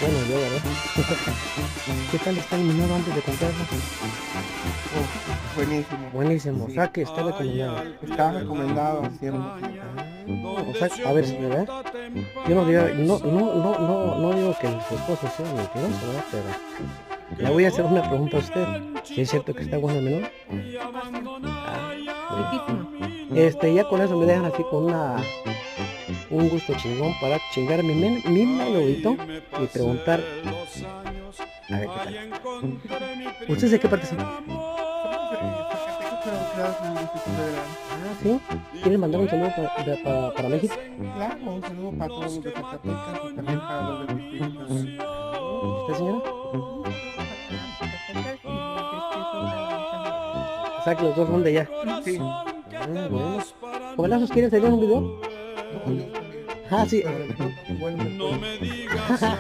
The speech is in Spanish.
Bueno, yo, ¿verdad? ¿Qué tal está el menú antes de comprarlo? Buenísimo. Buenísimo, o Sí, sea que está recomendado. está recomendado al 100%. O sea, a ver, ¿verdad? Yo no digo, no digo que su esposo sea mentiroso, ¿verdad? Pero le voy a hacer una pregunta a usted. ¿Sí es cierto que está bueno el menú? Bastante. Ah, Riquísimo. ya con eso me dejan así con un gusto chingón para chingar mi menudito y preguntar a ver qué tal. ¿Ustedes de qué parte son? Somos de Zacatecas, pero creados en el Distrito Federal. Ah, sí. ¿Quieren mandar un saludo para México? Claro, un saludo para todos los de Zacatecas y también para los del Distrito Federal. ¿Y usted, señora? Saludos para Zacatecas y el Distrito Federal también. O sea que los dos son de allá. Sí, Ah, bueno. ¿Jovelazos quieren salir en un video? no, yo también. Ah, sí. Pero de pronto igual me pueden.